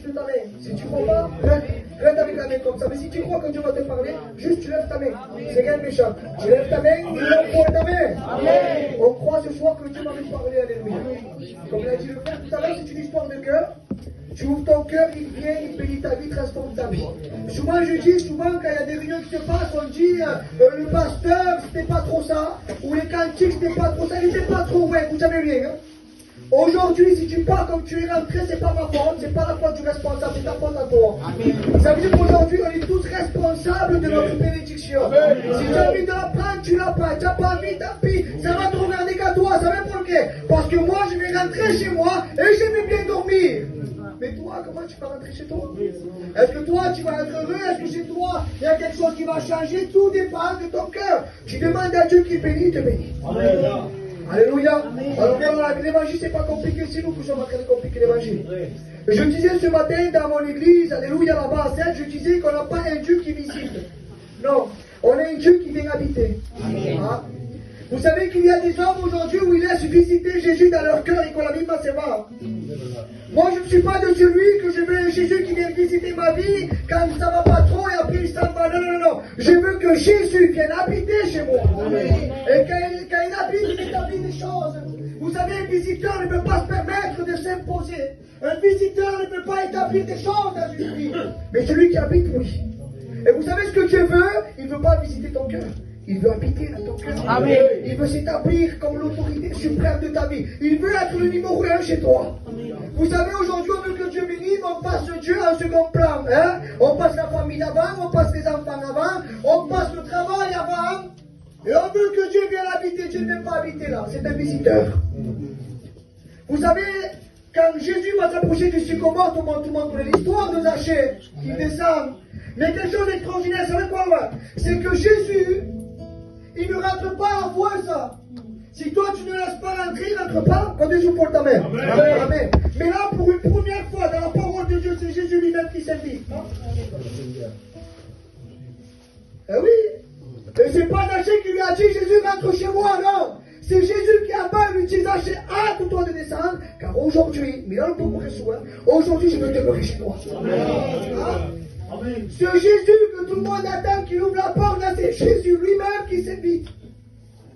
de ta main. Si tu ne crois pas, reste avec la main comme ça. Mais si tu crois que Dieu va te parler, juste tu lèves ta main. C'est quel méchant. Tu lèves ta main, il envoie ta main. Amen. On croit ce soir que Dieu va nous parler, alléluia. Comme l'a dit le frère tout à l'heure, c'est une histoire de cœur. Tu ouvres ton cœur, il vient, il bénit ta vie, transforme ta vie. Souvent je dis, quand il y a des réunions qui se passent, on dit le pasteur, c'était pas trop ça, ou les cantiques, c'était pas trop ça, il n'était pas trop vrai, vous savez rien. Hein? Aujourd'hui, si tu pars comme tu es rentré, c'est pas ma faute, c'est pas la faute du responsable, c'est ta faute à toi. Amen. Ça veut dire qu'aujourd'hui, on est tous responsables de notre bénédiction. Amen. Si tu as envie de la prendre, tu la prends. Tu n'as pas envie, tant pis. Ça va te regarder qu'à toi, ça va pour qué? Parce que moi, je vais rentrer chez moi et je vais bien dormir. Mais toi, comment tu vas rentrer chez toi? Est-ce que toi, tu vas être heureux? Est-ce que chez toi, il y a quelque chose qui va changer? Tout dépend de ton cœur. Tu demandes à Dieu qui bénit, te bénit. Amen. Alléluia. Alors voilà, l'évangile, c'est pas compliqué, c'est nous qui sommes en train de compliquer l'évangile. Je disais ce matin dans mon église, alléluia, là-bas à Sète, je disais qu'on n'a pas un Dieu qui visite. Non, on a un Dieu qui vient habiter. Hein? Vous savez qu'il y a des hommes aujourd'hui où ils laissent visiter Jésus dans leur cœur et qu'on la vie pas sévère. Moi, je ne suis pas de celui que je veux un Jésus qui vient visiter ma vie quand ça ne va pas trop et après il s'en va. Non, non, non. Je veux que Jésus vienne habiter chez moi. Et quand il habite, il établit des choses. Vous savez, un visiteur ne peut pas se permettre de s'imposer. Un visiteur ne peut pas établir des choses dans une vie. Mais celui qui habite, oui. Et vous savez ce que Dieu veut? Il ne veut pas visiter ton cœur. Il veut habiter dans ton cœur. Amen. Il veut s'établir comme l'autorité suprême de ta vie. Il veut être le numéro 1 chez toi. Amen. Vous savez, aujourd'hui, on veut que Dieu bénisse, on passe Dieu en second plan. Hein? On passe la famille avant, on passe les enfants avant, on passe le travail avant. Et on veut que Dieu vienne habiter. Dieu ne veut pas habiter là. C'est un visiteur. Vous savez, quand Jésus va s'approcher du sycomore, tout le monde connaît l'histoire de Zachée qui descend. Mais quelque chose d'extraordinaire, vous savez quoi? C'est que Jésus, il ne rentre pas en voie ça. Si toi tu ne laisses pas rentrer, il ne rentre pas. Quand Dieu pour ta main. Amen. Amen. Mais là, pour une première fois, dans la parole de Dieu, c'est Jésus lui-même qui s'invite. Eh oui. Et c'est pas Zachée qui lui a dit Jésus rentre chez moi, non. C'est Jésus qui a pas lui dit Zachée, hâte-toi de descendre, car aujourd'hui, mais là on peut mourir souvent, aujourd'hui je veux demeurer chez toi. Amen. Ce Jésus que tout le monde attend, qui ouvre la porte, là c'est Jésus lui-même qui s'invite.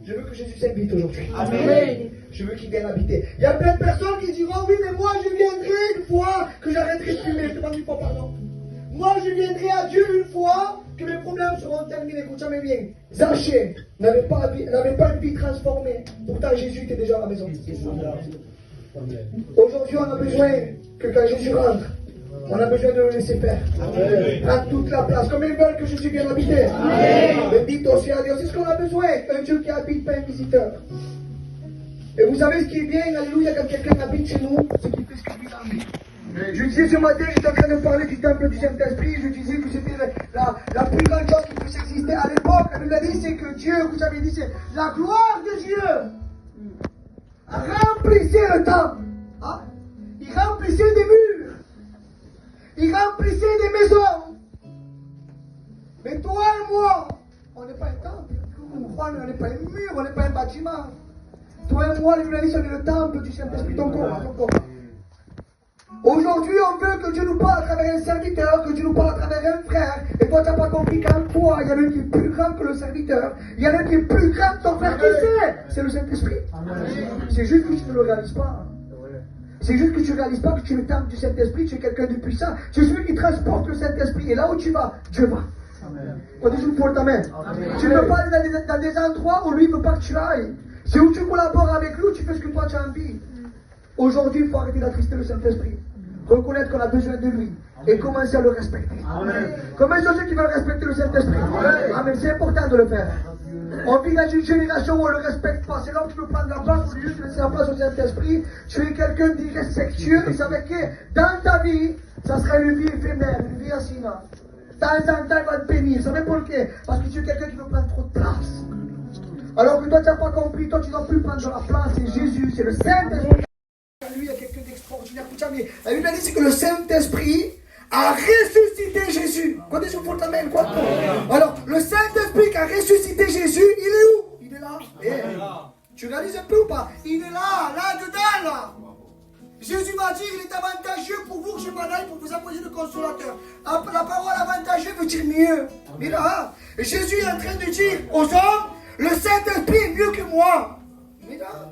Je veux que Jésus s'invite aujourd'hui. Amen. Je veux qu'il vienne habiter. Il y a plein de personnes qui diront oui, mais moi je viendrai une fois que j'arrêterai de fumer. Je demande une fois pardon. Moi je viendrai à Dieu une fois que mes problèmes seront terminés. Écoute-moi bien. Zachée n'avait pas une vie transformée. Pourtant Jésus était déjà à la maison. Aujourd'hui on a besoin que quand Jésus rentre, on a besoin de le laisser faire. Prendre toute la place. Comme ils veulent que Jésus vienne habiter. Bendito sea Dieu. C'est ce qu'on a besoin. Un Dieu qui habite, pas un visiteur. Et vous savez ce qui est bien, alléluia, quand quelqu'un habite chez nous, c'est qu'il fait ce que lui a envie. Je disais ce matin, j'étais en train de parler du temple du Saint-Esprit. Je disais que c'était la plus grande chose qui puisse exister à l'époque. La Bible a dit, c'est que Dieu, vous avez dit, c'est la gloire de Dieu remplissait le temple. Hein? Il remplissait des murs. Il remplissait des maisons. Mais toi et moi, on n'est pas un temple. On n'est pas un mur, on n'est pas un bâtiment. Toi et moi, les journalistes, on est le temple du Saint-Esprit, ton corps. Aujourd'hui, on veut que Dieu nous parle à travers un serviteur, que Dieu nous parle à travers un frère. Et toi, tu n'as pas compris qu'en toi, il y en a un qui est plus grand que le serviteur. Il y en a un qui est plus grand que ton frère. Qui c'est le Saint-Esprit. C'est juste que tu ne le réalises pas. C'est juste que tu ne réalises pas que tu es le temple du Saint-Esprit, tu es quelqu'un de puissant. C'est celui qui transporte le Saint-Esprit. Et là où tu vas, Dieu va. On dit une fois ta main. Tu ne peux pas aller dans des endroits où lui ne veut pas que tu ailles. C'est où tu collabores avec lui, où tu fais ce que toi tu as envie. Aujourd'hui, il faut arrêter d'attrister le Saint-Esprit. Reconnaître qu'on a besoin de lui. Et commencer à le respecter. Comment sont ceux qui veulent respecter le Saint-Esprit? Amen. C'est important de le faire. On vit dans une génération où on ne le respecte pas. C'est là où tu peux prendre la place, au lieu de laisser la place au Saint-Esprit. Tu es quelqu'un d'irrespectueux. Et ça veut dire que dans ta vie, ça sera une vie éphémère, une vie assinante. De temps en temps, il va te bénir. Vous savez pourquoi? Parce que tu es quelqu'un qui veut prendre trop de place. Alors que toi, tu n'as pas compris. Toi, tu ne dois plus prendre de la place. C'est Jésus, c'est le Saint-Esprit. Lui, il y a quelqu'un d'extraordinaire. La Bible dit c'est que le Saint-Esprit a ressuscité Jésus. Quand est-ce que vous ta main, quoi? Alors, le Saint-Esprit qui a ressuscité Jésus, il est où? Il est là. Tu réalises un peu ou pas? Il est là dedans, là. Jésus va dire, il est avantageux pour vous que je m'en aille pour vous apposer envoyé le consolateur. La parole avantagée veut dire mieux. Mira, Jésus est en train de dire aux hommes, le Saint-Esprit est mieux que moi. Mira.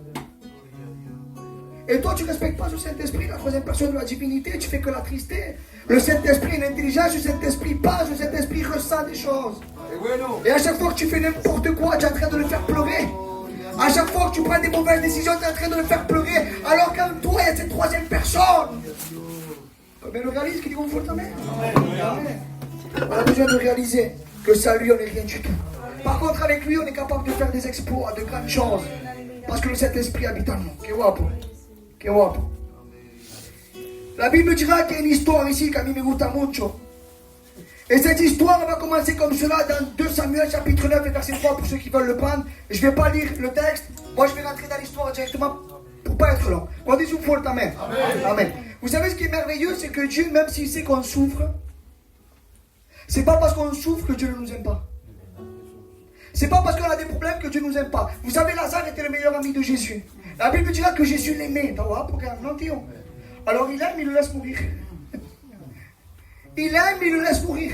Et toi, tu ne respectes pas ce Saint-Esprit, la troisième personne de la divinité, tu fais que la trister. Le Saint-Esprit est une intelligence, le Saint-Esprit passe, le Saint-Esprit ressent des choses. Et à chaque fois que tu fais n'importe quoi, tu es en train de le faire pleurer. À chaque fois que tu prends des mauvaises décisions, tu es en train de le faire pleurer. Alors qu'en toi, il y a cette troisième personne. Combien le réalise qu'il dit qu'on fout ta main? On a besoin de réaliser que sans lui, on n'est rien du tout. Par contre, avec lui, on est capable de faire des exploits, de grandes choses. Parce que le Saint-Esprit habite en nous. Que wapo. Que wapo. La Bible dira qu'il y a une histoire ici, qui me gusta mucho. Et cette histoire va commencer comme cela dans 2 Samuel chapitre 9 et verset 3 pour ceux qui veulent le prendre. Je ne vais pas lire le texte. Moi, je vais rentrer dans l'histoire directement pour ne pas être long. On dit souffle, amen. Amen. Vous savez ce qui est merveilleux, c'est que Dieu, même s'il sait qu'on souffre, c'est pas parce qu'on souffre que Dieu ne nous aime pas. C'est pas parce qu'on a des problèmes que Dieu ne nous aime pas. Vous savez, Lazare était le meilleur ami de Jésus. La Bible dira que Jésus l'aimait. Alors il aime, il le laisse mourir. Il aime, il le laisse mourir.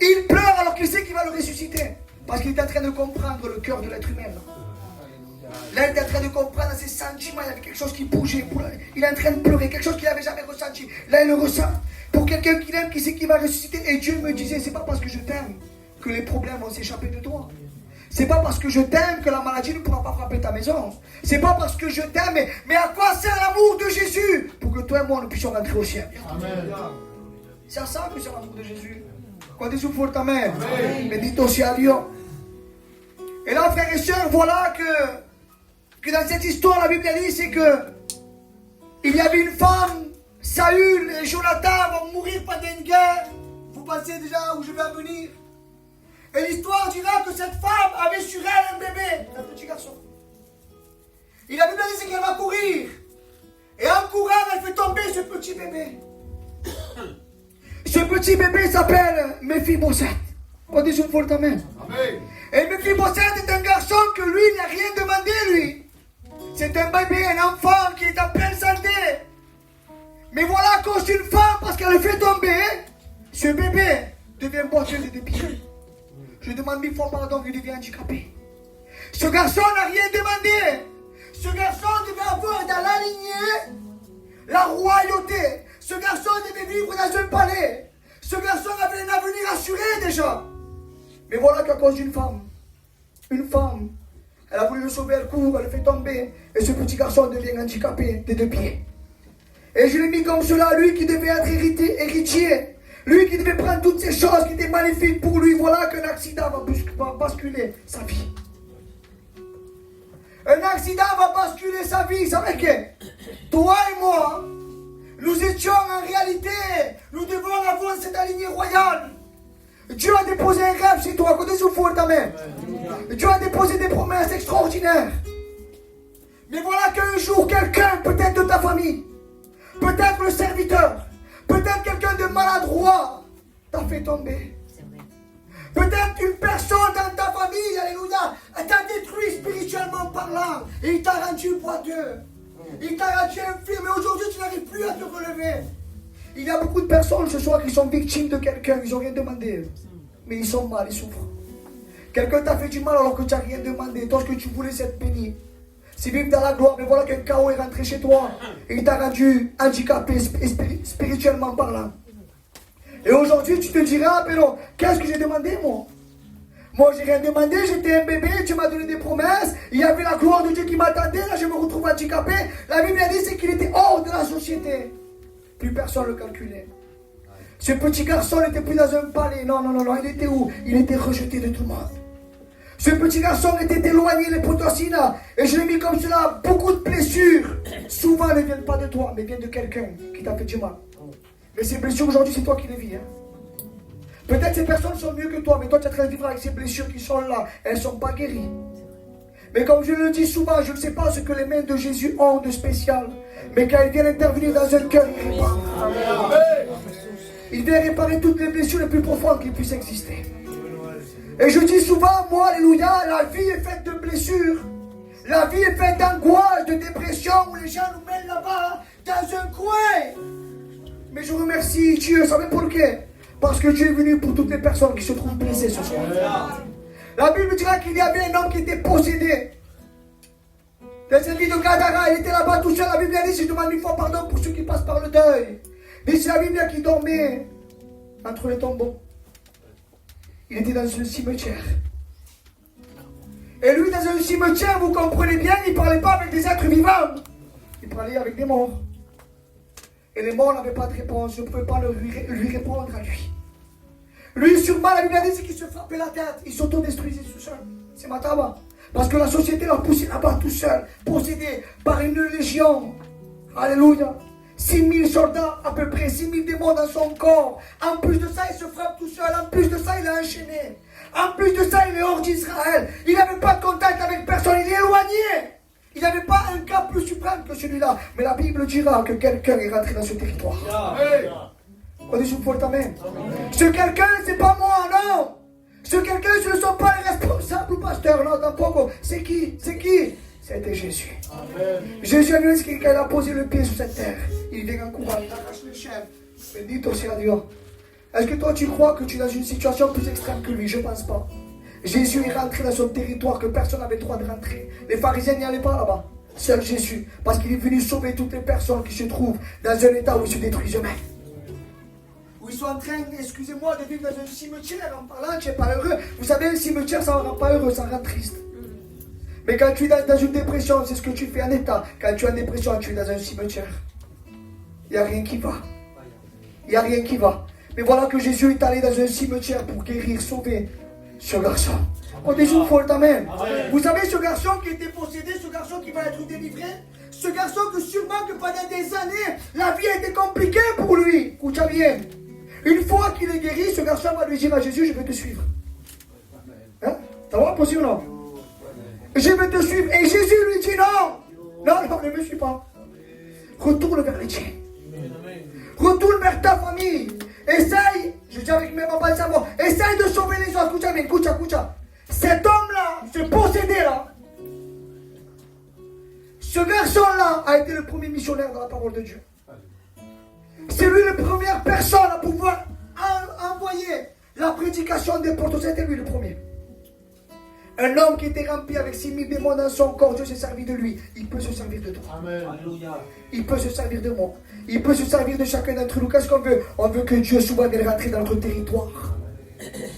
Il pleure alors qu'il sait qu'il va le ressusciter. Parce qu'il est en train de comprendre le cœur de l'être humain. Là, il est en train de comprendre ses sentiments. Il y avait quelque chose qui bougeait. Il est en train de pleurer, quelque chose qu'il n'avait jamais ressenti. Là, il le ressent. Pour quelqu'un qu'il aime, qui sait qu'il va ressusciter. Et Dieu me disait, c'est pas parce que je t'aime que les problèmes vont s'échapper de toi. C'est pas parce que je t'aime que la maladie ne pourra pas frapper ta maison. C'est pas parce que je t'aime, mais à quoi sert l'amour de Jésus? Pour que toi et moi nous puissions rentrer au ciel. Amen. C'est à ça que c'est l'amour de Jésus. Quand tu souffres ta mère, bendito sea Dios. Et là, frères et sœurs, voilà que dans cette histoire, la Bible dit, c'est que il y avait une femme, Saül et Jonathan vont mourir pendant une guerre. Vous pensez déjà où je vais en venir? Et l'histoire dira que cette femme avait sur elle un bébé, un petit garçon. Et la Bible dit c'est qu'elle va courir. Et en courant, elle fait tomber ce petit bébé. Ce petit bébé s'appelle Mephibosheth. On dit une fois Amen. Et Mephibosheth est un garçon que lui n'a rien demandé, lui. C'est un bébé, un enfant qui est en pleine santé. Mais voilà, à cause d'une femme, parce qu'elle le fait tomber, ce bébé devient boiteux de pieds. Je demande 1000 fois pardon, il devient handicapé. Ce garçon n'a rien demandé. Ce garçon devait avoir dans la lignée la royauté. Ce garçon devait vivre dans un palais. Ce garçon avait un avenir assuré déjà. Mais voilà qu'à cause d'une femme, elle a voulu le sauver, elle court, elle le fait tomber. Et ce petit garçon devient handicapé des 2 pieds. Et je l'ai mis comme cela, lui qui devait être héritier. Lui qui devait prendre toutes ces choses qui étaient magnifiques pour lui. Voilà qu'un accident va basculer sa vie. Un accident va basculer sa vie. Vous savez que toi et moi, nous étions en réalité, nous devons avoir cette lignée royale. Dieu a déposé un rêve chez toi. Côté souffle ta main. Dieu a déposé des promesses extraordinaires. Mais voilà qu'un jour, quelqu'un, peut-être de ta famille, peut-être le serviteur, peut-être quelqu'un de maladroit t'a fait tomber. Peut-être une personne dans ta famille, alléluia, t'a détruit spirituellement parlant. Et il t'a rendu boiteux. Il t'a rendu infirme. Mais aujourd'hui, tu n'arrives plus à te relever. Il y a beaucoup de personnes ce soir qui sont victimes de quelqu'un. Ils n'ont rien demandé. Mais ils sont mal, ils souffrent. Quelqu'un t'a fait du mal alors que tu n'as rien demandé. Toi, ce que tu voulais, c'est être béni. C'est vivre dans la gloire. Mais voilà qu'un chaos est rentré chez toi. Et il t'a rendu handicapé spirituellement parlant. Et aujourd'hui, tu te diras, mais non, qu'est-ce que j'ai demandé, moi? Moi, j'ai rien demandé, j'étais un bébé, tu m'as donné des promesses, il y avait la gloire de Dieu qui m'attendait, là, je me retrouve handicapé. La Bible a dit, c'est qu'il était hors de la société. Plus personne ne le calculait. Ce petit garçon n'était plus dans un palais, non, il était où? Il était rejeté de tout le monde. Ce petit garçon était éloigné, les potosina. Et je l'ai mis comme cela, beaucoup de blessures, souvent ne viennent pas de toi, mais viennent de quelqu'un qui t'a fait du mal. Mais ces blessures aujourd'hui, c'est toi qui les vis. Peut-être ces personnes sont mieux que toi, mais toi tu es en train de vivre avec ces blessures qui sont là. Elles ne sont pas guéries. Mais comme je le dis souvent, je ne sais pas ce que les mains de Jésus ont de spécial. Mais quand il vient intervenir dans un cœur, il répare. Il vient réparer toutes les blessures les plus profondes qui puissent exister. Et je dis souvent, moi, alléluia, la vie est faite de blessures. La vie est faite d'angoisse, de dépression, où les gens nous mènent là-bas, dans un coin. Mais je remercie Dieu, savez pourquoi? Parce que Dieu est venu pour toutes les personnes qui se trouvent blessées ce soir. La Bible dira qu'il y avait un homme qui était possédé. Dans cette ville de Gadara, il était là-bas tout seul. La Bible a dit, je demande une fois pardon pour ceux qui passent par le deuil. Mais c'est la Bible qui dormait entre les tombeaux. Il était dans un cimetière. Et lui, dans un cimetière, vous comprenez bien, il ne parlait pas avec des êtres vivants. Il parlait avec des morts. Et les morts n'avaient pas de réponse. Je ne pouvais pas lui répondre à lui. Lui, sûrement, la Bible a dit qu'il se frappait la tête. Il s'autodestruisait tout seul. C'est ma tabac. Parce que la société l'a poussé là-bas tout seul, possédé par une légion. Alléluia. 6000 soldats, à peu près 6000 démons dans son corps. En plus de ça, il se frappe tout seul. En plus de ça, il est enchaîné. En plus de ça, il est hors d'Israël. Il n'avait pas de contact avec personne. Il est éloigné. Il n'avait pas un cas plus suprême que celui-là. Mais la Bible dira que quelqu'un est rentré dans ce territoire. On dit sous ta main. Ce quelqu'un, c'est pas moi, non. Ce quelqu'un, ce ne sont pas les responsables ou pasteurs, non, tampoco. C'est qui? C'est qui? C'était Jésus. Amen. Jésus a vu qu'il a posé le pied sur cette terre. Il vient en courant, il arrache le chien. Bendito sea Dieu. Est-ce que toi tu crois que tu es dans une situation plus extrême que lui? Je ne pense pas. Jésus est rentré dans son territoire que personne n'avait le droit de rentrer. Les pharisiens n'y allaient pas là-bas. Seul Jésus. Parce qu'il est venu sauver toutes les personnes qui se trouvent dans un état où ils se détruisent eux-mêmes. Où ils sont en train, excusez-moi, de vivre dans un cimetière en parlant, tu n'es pas heureux. Vous savez, un cimetière, ça ne rend pas heureux, ça rend triste. Mais quand tu es dans une dépression, c'est ce que tu fais en état. Quand tu es en dépression, tu es dans un cimetière. Il n'y a rien qui va. Il n'y a rien qui va. Mais voilà que Jésus est allé dans un cimetière pour guérir, sauver ce garçon. Protégez une folle ta main. Vous savez, ce garçon qui était possédé, ce garçon qui va être délivré, ce garçon que sûrement que pendant des années, la vie a été compliquée pour lui. Écoute bien. Une fois qu'il est guéri, ce garçon va lui dire à Jésus, je vais te suivre. Hein? Ça va, possible ou non? Je vais te suivre. Et Jésus lui dit non. Non, non, ne me suis pas. Retourne vers les tiens. Retourne vers ta famille. Essaye, je dis avec mes mamans de savoir, essaye de sauver les autres. Écoute, écoute, écoute. Cet homme-là, ce possédé-là, ce garçon-là a été le premier missionnaire dans la parole de Dieu. C'est lui la première personne à pouvoir envoyer la prédication des portes. C'était lui le premier. Un homme qui était rempli avec 6000 démons dans son corps, Dieu s'est servi de lui. Il peut se servir de toi. Amen. Il peut se servir de moi. Il peut se servir de chacun d'entre nous. Qu'est-ce qu'on veut? On veut que Dieu souvent vienne rentrer dans notre territoire.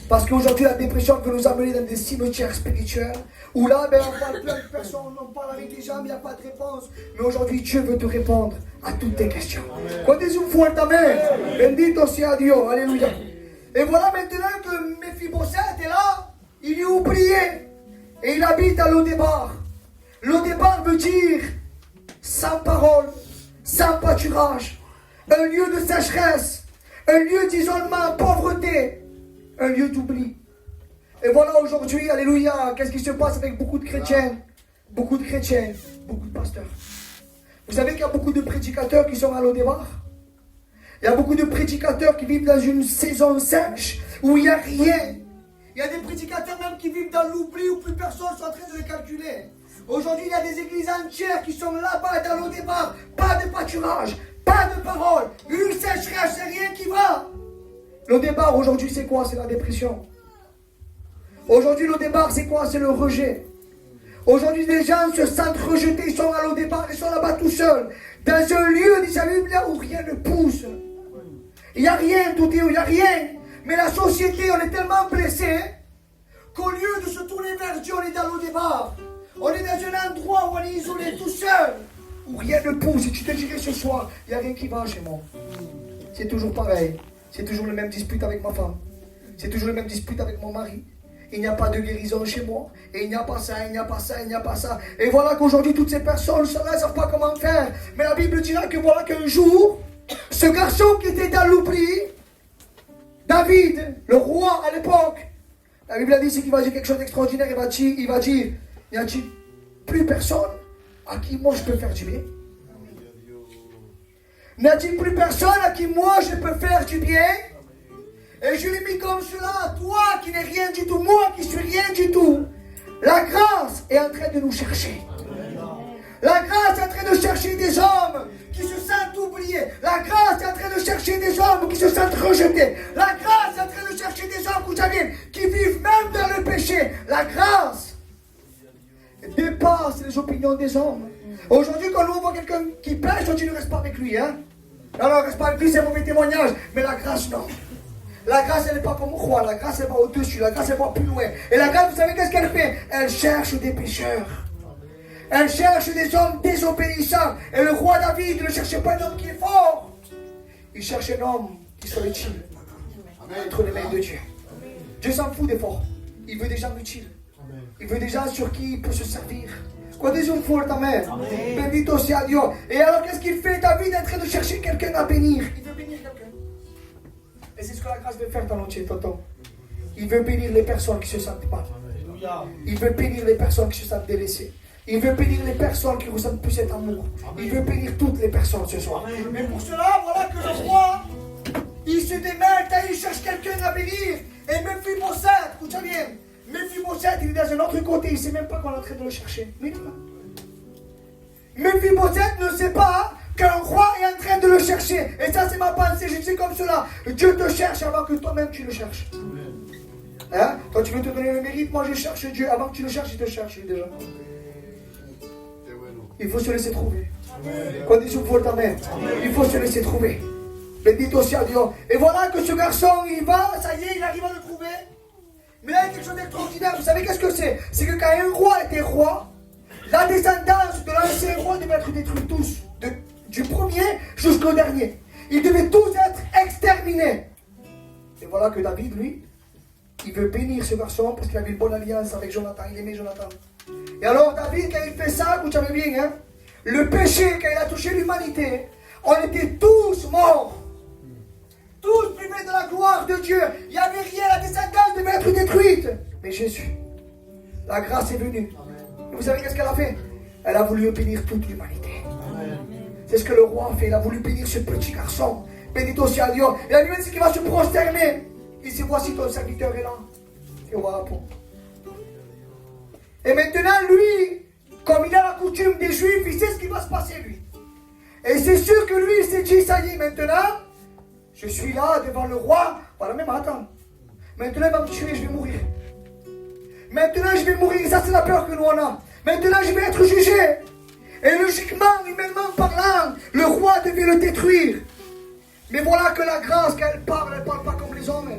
Parce qu'aujourd'hui, la dépression peut nous amener dans des cimetières spirituels. Où là, ben, on parle plein de personnes, on parle avec des gens, mais il n'y a pas de réponse. Mais aujourd'hui, Dieu veut te répondre à toutes tes questions. Comptez-vous fuertement. Bendito sea Dieu. Alléluia. Et voilà maintenant que Méphibosheth est là. Il est oublié. Et il habite à Lodébar. Lodébar veut dire sans parole, sans pâturage, un lieu de sécheresse, un lieu d'isolement, pauvreté, un lieu d'oubli. Et voilà aujourd'hui, alléluia, qu'est-ce qui se passe avec beaucoup de chrétiens, beaucoup de pasteurs. Vous savez qu'il y a beaucoup de prédicateurs qui sont à Lodébar. Il y a beaucoup de prédicateurs qui vivent dans une saison sèche où il n'y a rien. Il y a des prédicateurs même qui vivent dans l'oubli où plus personne n'est en train de les calculer. Aujourd'hui, il y a des églises entières qui sont là-bas dans Lodébar. Pas de pâturage, pas de parole, une sécheresse, c'est rien qui va. Lodébar aujourd'hui, c'est quoi? C'est la dépression. Aujourd'hui, Lodébar, c'est quoi? C'est le rejet. Aujourd'hui, les gens se sentent rejetés, ils sont à Lodébar, ils sont là-bas tout seuls. Dans un lieu, dit sa Bible, où rien ne pousse. Il n'y a rien, tout est où il n'y a rien. Mais la société, on est tellement blessé qu'au lieu de se tourner vers Dieu, on est dans Lodébar. On est dans un endroit où on est isolé tout seul, où rien ne pousse. Et tu te dirais ce soir, il n'y a rien qui va chez moi. C'est toujours pareil. C'est toujours le même dispute avec ma femme. C'est toujours le même dispute avec mon mari. Il n'y a pas de guérison chez moi. Et il n'y a pas ça, il n'y a pas ça, il n'y a pas ça. Et voilà qu'aujourd'hui, toutes ces personnes ne savent pas comment faire. Mais la Bible dira que voilà qu'un jour, ce garçon qui était dans l'oubli, David, le roi à l'époque, la Bible a dit qu'il va dire quelque chose d'extraordinaire. Il va dire, n'y a-t-il plus personne à qui moi je peux faire du bien? N'y a-t-il plus personne à qui moi je peux faire du bien? Et je l'ai mis comme cela, toi qui n'es rien du tout, moi qui suis rien du tout. La grâce est en train de nous chercher. La grâce est en train de chercher des hommes qui se sentent oubliés. La grâce est en train de chercher des hommes qui se sentent rejetés. La grâce est en train de chercher des hommes, vous savez, qui vivent même dans le péché. La grâce dépasse les opinions des hommes. Aujourd'hui, quand on voit quelqu'un qui pêche, on dit ne reste pas avec lui. Hein? Alors, reste pas avec lui, c'est un mauvais témoignage. Mais la grâce, non. La grâce, elle n'est pas comme roi. La grâce, elle va au-dessus. La grâce, elle va plus loin. Et la grâce, vous savez qu'est-ce qu'elle fait? Elle cherche des pécheurs. Elle cherche des hommes désobéissants. Et le roi David ne cherchait pas un homme qui est fort. Il cherche un homme qui soit utile entre les mains de Dieu. Dieu s'en fout des forts. Il veut des gens utiles. Il veut des gens sur qui il peut se servir. Quoi des hommes forts, amen. Bendito sea Dieu. Et alors qu'est-ce qu'il fait? David est en train de chercher quelqu'un à bénir. Il veut bénir quelqu'un. Et c'est ce que la grâce veut faire dans l'entier, tonton. Il veut bénir les personnes qui se sentent mal. Il veut bénir les personnes qui se sentent délaissées. Il veut bénir les personnes qui ressentent plus cet amour. Il veut bénir toutes les personnes ce soir. Mais pour cela, voilà que le roi, il se démène et il cherche quelqu'un à bénir. Et Mephibosheth, écoutez bien, Mephibosheth, il est dans un autre côté, il ne sait même pas qu'on est en train de le chercher. Mephibosheth ne sait pas qu'un roi est en train de le chercher. Et ça, c'est ma pensée, je dis comme cela. Dieu te cherche avant que toi-même tu le cherches. Hein? Toi, tu veux te donner le mérite, moi je cherche Dieu. Avant que tu le cherches, il te cherche déjà. Il faut se laisser trouver. Quand il faut il faut se laisser trouver. Bendito sea Dieu. Et voilà que ce garçon, il va, ça y est, il arrive à le trouver. Mais là, il y a quelque chose d'extraordinaire. Vous savez qu'est-ce que c'est? C'est que quand un roi était roi, la descendance de l'ancien roi devait être détruite tous. Du premier jusqu'au dernier. Ils devaient tous être exterminés. Et voilà que David, lui, il veut bénir ce garçon parce qu'il avait une bonne alliance avec Jonathan. Il aimait Jonathan. Et alors David, quand il fait ça, vous savez bien, hein, le péché, quand il a touché l'humanité, on était tous morts. Tous privés de la gloire de Dieu. Il n'y avait rien, la descendance devait être détruite. Mais Jésus, la grâce est venue. Et vous savez qu'est-ce qu'elle a fait? Elle a voulu bénir toute l'humanité. C'est ce que le roi a fait. Il a voulu bénir ce petit garçon. Bendito sea Dieu. Et la Bible dit qu'il va se prosterner. Il dit, voici ton serviteur est là. Et voilà pour. Et maintenant, lui, comme il a la coutume des Juifs, il sait ce qui va se passer, lui. Et c'est sûr que lui, il s'est dit, ça y est, maintenant, je suis là devant le roi. Voilà, même attends. Maintenant, il va me tuer, je vais mourir. Maintenant, je vais mourir. Ça, c'est la peur que nous on a. Maintenant, je vais être jugé. Et logiquement, humainement parlant, le roi devait le détruire. Mais voilà que la grâce, quand elle parle pas comme les hommes.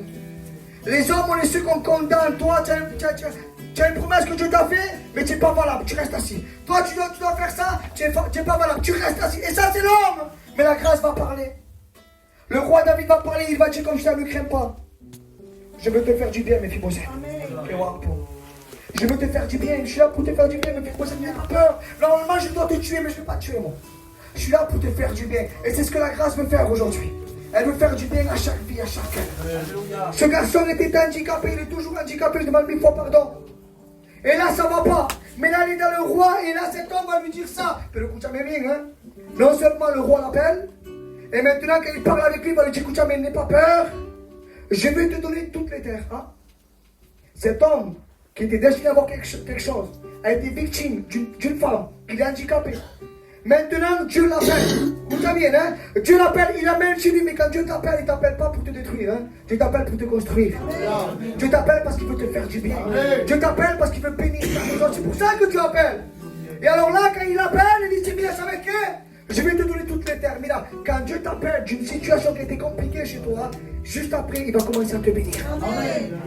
Les hommes, on est ceux qu'on condamne. Toi, tu as une promesse que Dieu t'a fait, mais tu n'es pas valable, tu restes assis. Toi, tu dois faire ça, tu n'es pas valable, tu restes assis. Et ça, c'est l'homme. Mais la grâce va parler. Le roi David va parler, il va dire comme ça, ne crains pas. Je veux te faire du bien, Mephibosheth. Je veux te faire du bien, je suis là pour te faire du bien, Mephibosheth, n'aie pas peur. Normalement, je dois te tuer, mais je ne vais pas te tuer, moi. Je suis là pour te faire du bien. Et c'est ce que la grâce veut faire aujourd'hui. Elle veut faire du bien à chaque vie, à chacun. Ce garçon était handicapé, il est toujours handicapé, je demande 1000 fois pardon. Et là, ça va pas. Mais là, il est dans le roi, et là, cet homme va lui dire ça. Mais écoute, ça m'est bien, hein. Non seulement le roi l'appelle, et maintenant, quand il parle avec lui, il va lui dire, écoute, mais n'aie pas peur. Je vais te donner toutes les terres. Hein? Cet homme, qui était destiné à avoir quelque chose, a été victime d'une femme, il est handicapé. Maintenant, Dieu l'appelle. Vous savez, hein? Dieu l'appelle, il l'amène chez lui, mais quand Dieu t'appelle, il ne t'appelle pas pour te détruire. Hein? Dieu t'appelle pour te construire. Dieu t'appelle parce qu'il veut te faire du bien. Dieu t'appelle parce qu'il veut bénir ta maison. C'est pour ça que Dieu appelle. Et alors là, quand il appelle, il dit, bien, avec eux, je vais te donner toutes les terres. Mais là, quand Dieu t'appelle d'une situation qui était compliquée chez toi, juste après, il va commencer à te bénir.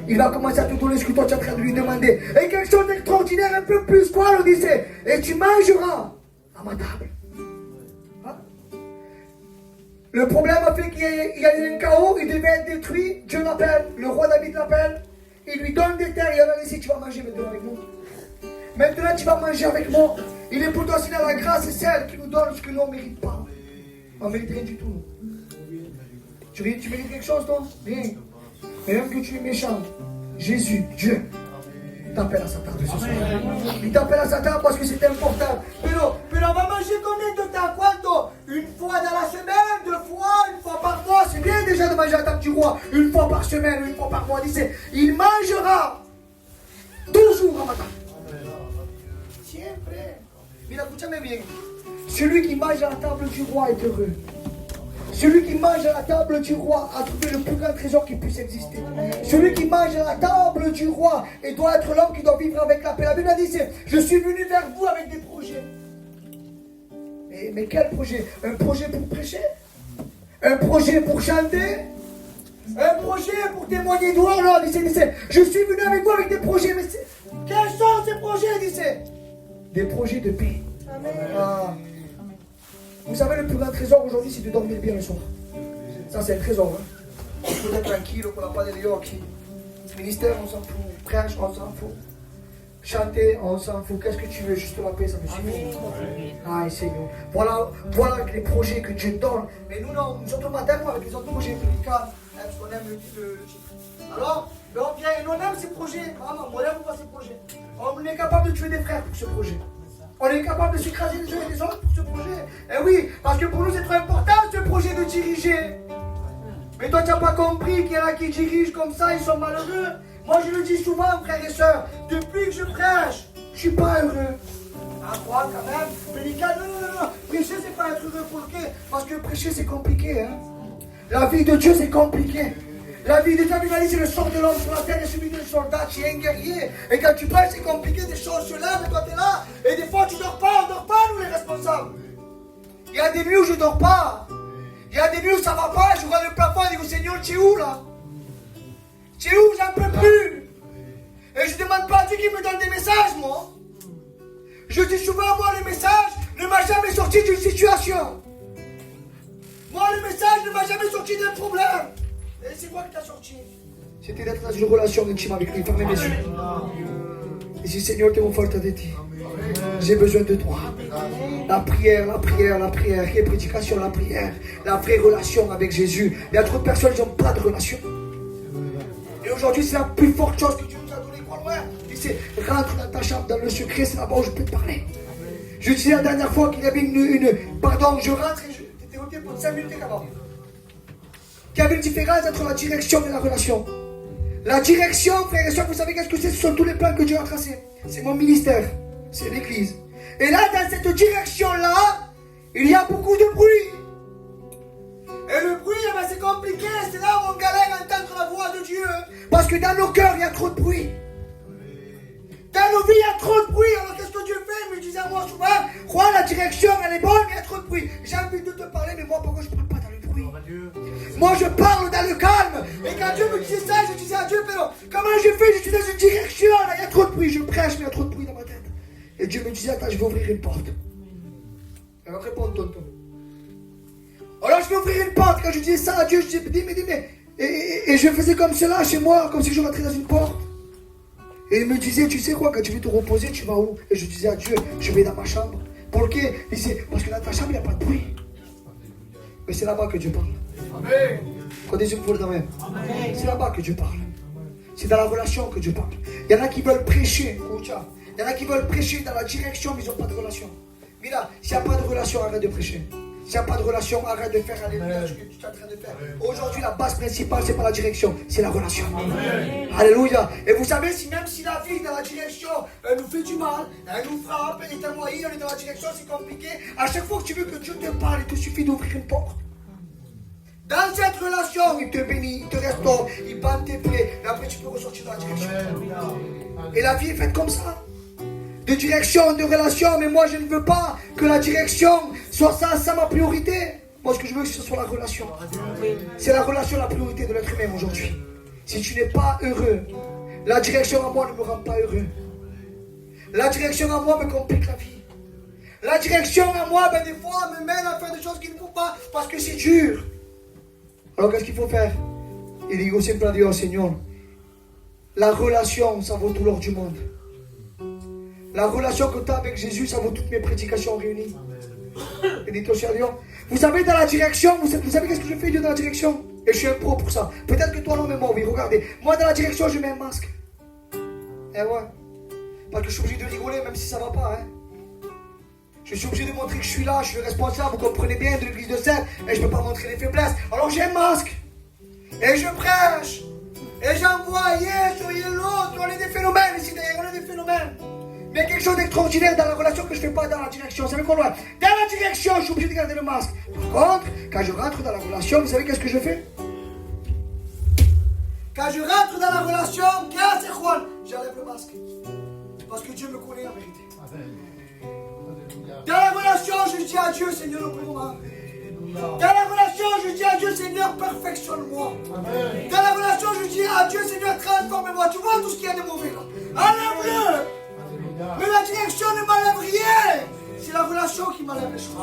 Il va commencer à te donner ce que toi tu es en train de lui demander. Et quelque chose d'extraordinaire, un peu plus, quoi, on disait. Et tu mangeras à ma table. Hein? Le problème a fait qu'il y a eu un chaos, il devait être détruit. Dieu l'appelle, le roi David l'appelle. Il lui donne des terres, il a dit, tu vas manger maintenant avec moi. Maintenant, tu vas manger avec moi. Il est pour toi, sinon la grâce est celle qui nous donne ce que nous ne mérite pas. On ne mérite rien du tout. Tu mérites quelque chose, toi? Rien. Mais même que tu es méchant, Jésus, Dieu, t'appelle à sa table ce soir. Il t'appelle à sa table parce que c'est important. Pero on va manger combien de temps? Quanto? Une fois dans la semaine, 2 fois, une fois par mois. C'est bien déjà de manger à la table du roi. Une fois par semaine, une fois par mois. Il mangera toujours à ma table. Siempre. Mais écoutez bien. Celui qui mange à la table du roi est heureux. Celui qui mange à la table du roi a trouvé le plus grand trésor qui puisse exister. Celui qui mange à la table du roi et doit être l'homme qui doit vivre avec la paix. La Bible a dit, je suis venu vers vous avec des projets. Mais quel projet? Un projet pour prêcher? Un projet pour chanter? Un projet pour témoigner de gloire? Non, je suis venu avec vous avec des projets. Mais quels sont ces projets? Des projets de paix. Ah. Vous savez, le plus grand trésor aujourd'hui, c'est de dormir bien le soir. Ça, c'est un trésor. Hein. On peut être tranquille, on n'a pas de lieux qui. Ministère, on s'en fout. Prêche, on s'en fout. Chanter, on s'en fout. Qu'est-ce que tu veux? Juste la paix, ça me suffit. Ah, Seigneur. Voilà les projets que Dieu donne. Mais nous, non, nous autres matin, avec les autres projets, parce qu'on aime le titre. Alors, on vient et on aime ces projets. Vraiment, on n'aime pas ces projets. On est capable de tuer des frères pour ce projet. On est capable de s'écraser les uns et les autres pour ce projet. Et oui, parce que pour nous, c'est trop important ce projet de diriger. Mais toi, tu n'as pas compris qu'il y en a qui dirigent comme ça, ils sont malheureux. Moi, je le dis souvent, frères et sœurs, depuis que je prêche, je ne suis pas heureux. À croire quand même. Prédicat, non. Prêcher, c'est pas être heureux pour le quai. Parce que prêcher, c'est compliqué. Hein? La vie de Dieu, c'est compliqué. La vie de Dieu, c'est le sort de l'homme sur la terre et celui d'un soldat, tu es un guerrier. Et quand tu prêches, c'est compliqué, des choses se lèvent et toi, tu es là. Et des fois, tu dors pas, on dort pas, nous, les responsables. Il y a des nuits où je dors pas. Il y a des nuits où ça va pas, je regarde le plafond et je dis, Seigneur, tu es où là? Tu es où? J'en peux plus. Et je demande pas à Dieu qu'il me donne des messages, moi. Je dis souvent, moi, le message ne m'a jamais sorti d'une situation. Moi, le message ne m'a jamais sorti d'un problème. Et c'est quoi qui t'a sorti? C'était d'être dans une relation intime avec lui. Fermez mes yeux. Et si Seigneur, tu es mon forte de ti. J'ai besoin de toi. La prière. Les prédications, la prière. La vraie relation avec Jésus. Il y a trop de personnes qui n'ont pas de relation. Et aujourd'hui, c'est la plus forte chose que Dieu nous a donnée. Crois-moi. Il dit, rentre dans ta chambre, dans le secret, c'est là-bas où je peux te parler. Je disais la dernière fois qu'il y avait pardon, je rentre et j'étais au pour 5 minutes là-bas. Qu'il y avait une différence entre la direction et la relation. La direction, frères et sœurs, vous savez qu'est-ce que c'est? Ce sont tous les plans que Dieu a tracés. C'est mon ministère, c'est l'église. Et là, dans cette direction-là, il y a beaucoup de bruit. Et le bruit, c'est compliqué. C'est là où on galère à entendre la voix de Dieu. Parce que dans nos cœurs, il y a trop de bruit. Dans nos vies, il y a trop de bruit. Alors qu'est-ce que Dieu fait? Il me disait à moi souvent, crois la direction, elle est bonne, mais il y a trop de bruit. J'ai envie de te parler, mais moi, pourquoi je ne parle pas dans le bruit? Moi, je parle dans le calme. Et quand Dieu me disait ça, je disais à Dieu, mais non, comment je fais? Je suis dans une direction, là, il y a trop de bruit. Je prêche, mais il y a trop de bruit dans ma tête. Et Dieu me disait, attends, je vais ouvrir une porte. Elle va répondre, tonton. Alors, je vais ouvrir une porte. Quand je disais ça à Dieu, je disais, mais. Et je faisais comme cela chez moi, comme si je rentrais dans une porte. Et il me disait, tu sais quoi, quand tu veux te reposer, tu vas où? Et je disais à Dieu, je vais dans ma chambre. Pourquoi? Il disait, parce que dans ta chambre, il n'y a pas de bruit. Mais c'est là-bas que Dieu parle. Amen. C'est là-bas que Dieu parle. C'est dans la relation que Dieu parle. Il y en a qui veulent prêcher. Il y en a qui veulent prêcher dans la direction, mais ils n'ont pas de relation. Mais là, s'il n'y a pas de relation, arrête de prêcher. S'il n'y a pas de relation, arrête de faire alléluia ce que tu es en train de faire. Aujourd'hui, la base principale, ce n'est pas la direction, c'est la relation. Amen. Alléluia. Et vous savez, même si la vie dans la direction nous fait du mal, elle nous frappe, elle est envoyée, on est dans la direction, c'est compliqué. À chaque fois que tu veux que Dieu te parle, il te suffit d'ouvrir une porte. Dans cette relation, il te bénit, il te restaure, il bande tes plaies, et après tu peux ressortir dans la direction. Amen. Et la vie est faite comme ça. De direction, de relation, mais moi je ne veux pas que la direction soit ça ma priorité. Moi ce que je veux, que ce soit la relation. C'est la relation la priorité de l'être humain aujourd'hui. Si tu n'es pas heureux, la direction à moi ne me rend pas heureux. La direction à moi me complique la vie. La direction à moi, des fois, me mène à faire des choses qu'il ne faut pas parce que c'est dur. Alors qu'est-ce qu'il faut faire? Il dit au simple Dieu, Seigneur, la relation, ça vaut tout l'or du monde. La relation que tu as avec Jésus, ça vaut toutes mes prédications réunies. Et dit au Seigneur, vous savez, dans la direction, vous savez qu'est-ce que je fais Dieu dans la direction? Et je suis un pro pour ça. Peut-être que toi non, mais moi, oui, regardez. Moi, dans la direction, je mets un masque. Eh ouais. Parce que je suis obligé de rigoler, même si ça va pas, hein. Je suis obligé de montrer que je suis là, je suis responsable, vous comprenez bien, de l'église de Sèvres, et je ne peux pas montrer les faiblesses. Alors j'ai un masque. Et je prêche. Et j'envoie, yes, soyez l'autre, on est des phénomènes ici derrière, on est des phénomènes. Mais quelque chose d'extraordinaire dans la relation que je ne fais pas dans la direction. Vous savez quoi? Dans la direction, je suis obligé de garder le masque. Par contre, quand je rentre dans la relation, vous savez qu'est-ce que je fais? Quand je rentre dans la relation, qu'est-ce que Juan? J'enlève le masque. Parce que Dieu me connaît en vérité. Dans la relation, je dis à Dieu, Seigneur, ouvre-moi. Dans la relation, je dis à Dieu, Seigneur, perfectionne-moi. Dans la relation, je dis à Dieu, Seigneur, transforme-moi. Tu vois tout ce qu'il y a de mauvais là. Enlève-le. Mais la direction ne m'enlève rien. C'est la relation qui m'enlève les choses.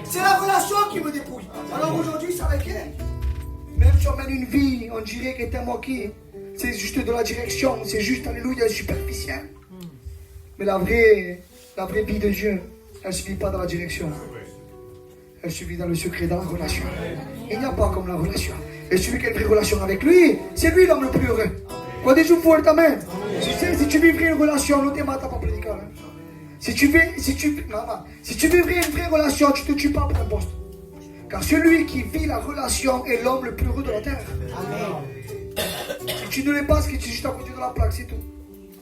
C'est la relation qui me dépouille. Alors aujourd'hui, ça avec elle. Même si on mène une vie, on dirait qu'elle est moquée. C'est juste de la direction. C'est juste, alléluia, superficiel. Mais la vraie vie de Dieu, elle ne se vit pas dans la direction. Elle se vit dans le secret, dans la relation. Il n'y a pas comme la relation. Et celui qui a une vraie relation avec lui, c'est lui l'homme le plus heureux. Quand des jours pour ta main. Si tu vivrais une relation, non, t'es pas prédicat. Si tu vivrais une vraie relation, tu ne te tues pas pour un poste. Car celui qui vit la relation est l'homme le plus heureux de la terre. Amen. Si tu ne l'es pas, c'est que tu es juste à côté de la plaque, c'est tout.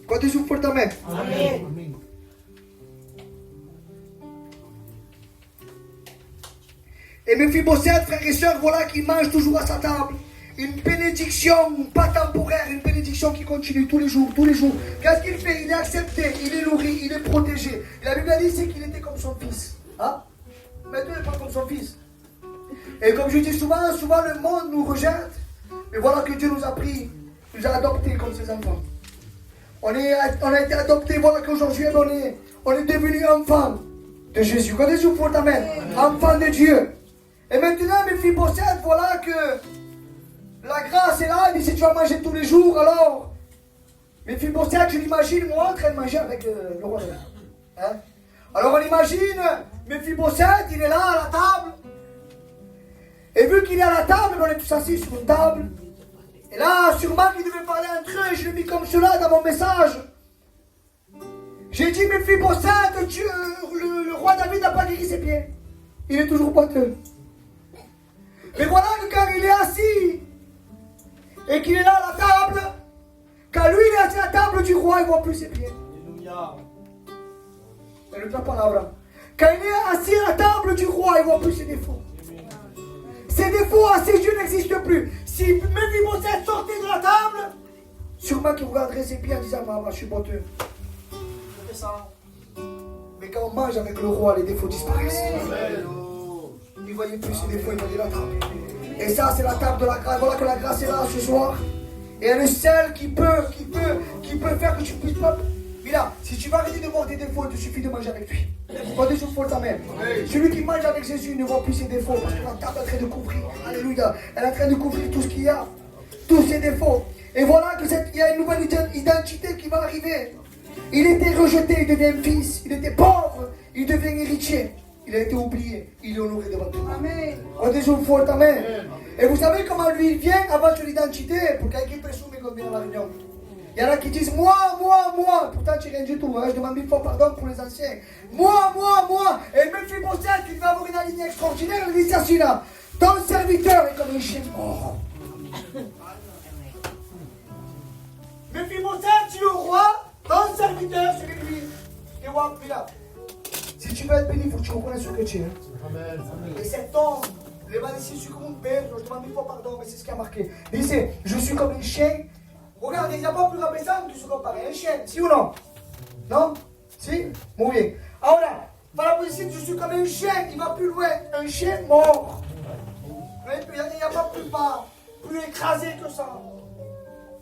Quand des jours pour ta main. Amen. Et Méphibosheth, frères et sœurs, voilà qu'il mange toujours à sa table. Une bénédiction pas temporaire, une bénédiction qui continue tous les jours, tous les jours. Qu'est-ce qu'il fait? Il est accepté, il est nourri, il est protégé. Et la Bible dit, c'est qu'il était comme son fils. Hein? Maintenant, il n'est pas comme son fils. Et comme je dis souvent le monde nous rejette. Mais voilà que Dieu nous a pris, nous a adoptés comme ses enfants. On a été adoptés, voilà qu'aujourd'hui, on est devenus enfants de Jésus. Connaissez-vous pour ta main? Enfants de Dieu. Et maintenant, Méphibosheth, voilà que la grâce est là. Il dit, si tu vas manger tous les jours, alors Méphibosheth, je l'imagine, moi, en train de manger avec le roi. Hein? Alors on imagine, Méphibosheth, il est là à la table. Et vu qu'il est à la table, on est tous assis sur une table. Et là, sûrement qu'ils devaient parler entre eux. Je l'ai mis comme cela dans mon message. J'ai dit, Méphibosheth, le roi David n'a pas guéri ses pieds. Il est toujours boiteux. Mais voilà que quand il est assis et qu'il est là à la table, quand lui il est assis à la table du roi, il ne voit plus ses pieds. Alléluia. C'est la parole. Quand il est assis à la table du roi, il ne voit plus ses défauts. Ses défauts à ses yeux n'existent plus. Si Méphibosheth sortait de la table, sûrement qu'il regarderait ses pieds en disant, maman, je suis boiteux. Je fais ça. Mais quand on mange avec le roi, les défauts disparaissent. Amen. Il ne voyait plus ses défauts, il voyait la table. Et ça, c'est la table de la grâce. Voilà que la grâce est là ce soir. Et elle est celle qui peut faire que tu puisses pas. Mais là, si tu vas arrêter de voir tes défauts, il te suffit de manger avec lui. Pas de choses pour ta mère. Celui qui mange avec Jésus ne voit plus ses défauts parce que la table est en train de couvrir. Alléluia. Elle est en train de couvrir tout ce qu'il y a. Tous ses défauts. Et voilà qu'il y a une nouvelle identité qui va arriver. Il était rejeté, il devient fils. Il était pauvre, il devient héritier. Il a été oublié, il est honoré devant tout. Amen. On dit une fois, amen. Et vous savez comment lui il vient avant de l'identité pour quelqu'un peut soumettre comme bien à la réunion. Il y en a qui disent moi. Pourtant tu n'es rien du tout. Hein? Je demande 1000 fois pardon pour les anciens. Moi. Et Méphibosheth qui devait avoir une alignée extraordinaire, il dit ça celui-là. Ton serviteur est comme un chien mort. Méphibosheth, tu es le roi. Ton serviteur, c'est lui. Et voilà, là. Si tu veux être béni, il faut que tu reconnaisses ce que tu es. Amen. Et cet homme, le ici, je suis comme un père, je demande 1000 fois pardon, mais c'est ce qui a marqué. Il dit, je suis comme un chien. Regardez, il n'y a pas plus rabaissant que se comparer. Un chien, si ou non? Non? Si? Muy bien. Alors là, par la position, je suis comme un chien, il va plus loin. Un chien mort. Il n'y a pas plus écrasé que ça.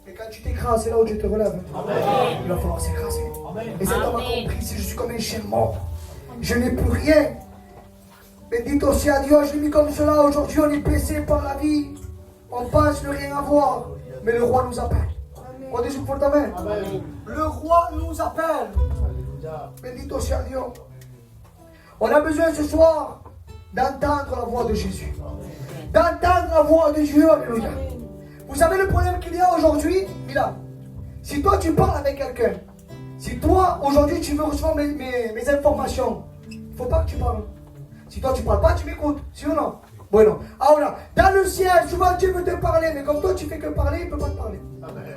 Et quand tu t'écrases, c'est là où tu te relèves. Amen. Il va falloir s'écraser. Et cet homme a compris, si je suis comme un chien mort. Je n'ai plus rien. Bendito sea Dieu, je l'ai mis comme cela. Aujourd'hui, on est blessé par la vie. On pense ne rien avoir. Mais le roi nous appelle. On dit pour ta main. Le roi nous appelle. Bendito sea Dieu. On a besoin ce soir d'entendre la voix de Jésus. D'entendre la voix de Dieu. Alléluia. Vous savez le problème qu'il y a aujourd'hui? Mila, si toi tu parles avec quelqu'un, si toi aujourd'hui tu veux recevoir mes informations, il ne faut pas que tu parles. Si toi tu ne parles pas, tu m'écoutes. Si ou non? Bueno. Alors, dans le ciel, souvent Dieu veut te parler, mais comme toi tu fais que parler, il ne peut pas te parler. Amen.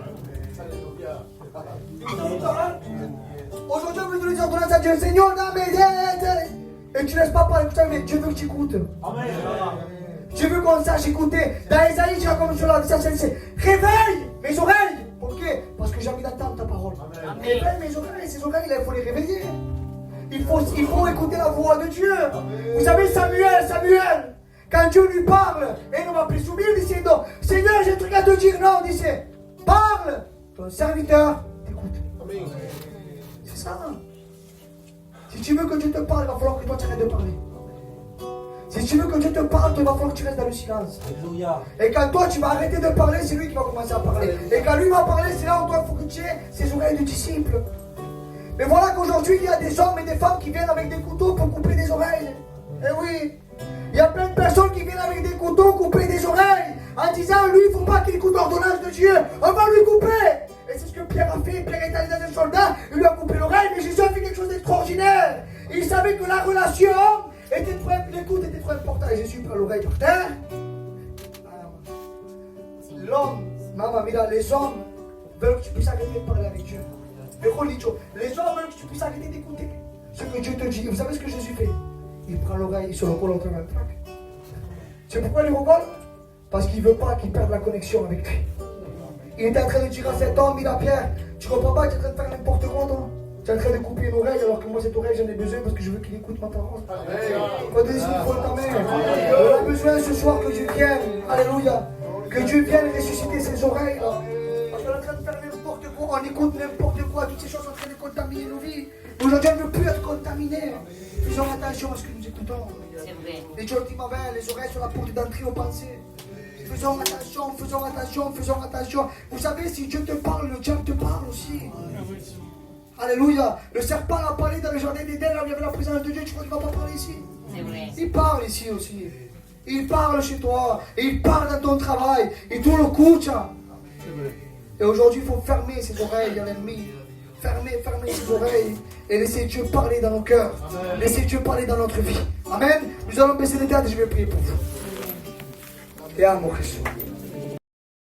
Aujourd'hui, on veut donner des ordonnances à Dieu. Seigneur, non, mais et tu ne laisses pas parler. Mais Dieu veut que tu écoutes. Amen. Dieu veut qu'on sache écouter. Dans Isaïe, tu as comme cela, c'est réveille mes oreilles. Pourquoi? Parce que j'ai envie d'entendre ta parole. Réveille mes oreilles. Ces oreilles, il faut les réveiller. Il faut écouter la voix de Dieu. Vous savez, Samuel, quand Dieu lui parle, et non va plus soumis, il dit non, Seigneur, j'ai un truc à te dire. Non, il dit parle. Ton serviteur t'écoute. C'est ça. Si tu veux que Dieu te parle, il va falloir que toi tu arrêtes de parler. Si tu veux que Dieu te parle, il va falloir que tu restes dans le silence. Alléluia. Et quand toi tu vas arrêter de parler, c'est lui qui va commencer à parler. Et quand lui va parler, c'est là où toi il faut que tu aies ses oreilles de disciple. Mais voilà qu'aujourd'hui il y a des hommes et des femmes qui viennent avec des couteaux pour couper des oreilles. Eh oui. Il y a plein de personnes qui viennent avec des couteaux couper des oreilles. En disant, lui, il ne faut pas qu'il écoute l'ordonnance de Dieu. On va lui couper. Et c'est ce que Pierre a fait. Pierre est allé dans un soldat, il lui a coupé l'oreille, mais Jésus a fait quelque chose d'extraordinaire. Il savait que la relation l'écoute était trop importante. Et Jésus prend l'oreille par terre. L'homme, maman, mira, les hommes veulent que tu puisses arrêter de parler avec Dieu. Les hommes veulent que tu puisses arrêter d'écouter ce que Dieu te dit. Et vous savez ce que Jésus fait? Il prend l'oreille, il se recolle entre la plaque. C'est pourquoi il le recolle? Parce qu'il ne veut pas qu'il perde la connexion avec lui. Il est en train de dire à cet homme, il a Pierre, tu ne comprends pas, tu es en train de faire n'importe quoi, toi. Tu es en train de couper une oreille alors que moi cette oreille j'en ai besoin parce que je veux qu'il écoute ma parole. Pas de micro ta main. On a besoin ce soir que Dieu vienne. Alléluia. Que Dieu vienne ressusciter ses oreilles là. Parce qu'on est en train de faire n'importe quoi, on écoute n'importe quoi, toutes ces choses sont en train de contaminer nos vies. Aujourd'hui on ne veut plus être contaminé. Faisons attention à ce que nous écoutons. Les gens disent les oreilles sont la porte d'entrée aux pensées. Faisons attention. Vous savez, si Dieu te parle, le diable te parle aussi. Alléluia. Le serpent a parlé dans le jardin d'Éden, là où il y avait la présence de Dieu. Tu crois qu'il ne va pas parler ici? Il parle ici aussi. Il parle chez toi. Et il parle dans ton travail. Et tout le coup, et aujourd'hui, il faut fermer ses oreilles à l'ennemi. Fermer ses oreilles. Et laisser Dieu parler dans nos cœurs. Laisser Dieu parler dans notre vie. Amen. Nous allons baisser les têtes et je vais prier pour vous. Et à mon Christ.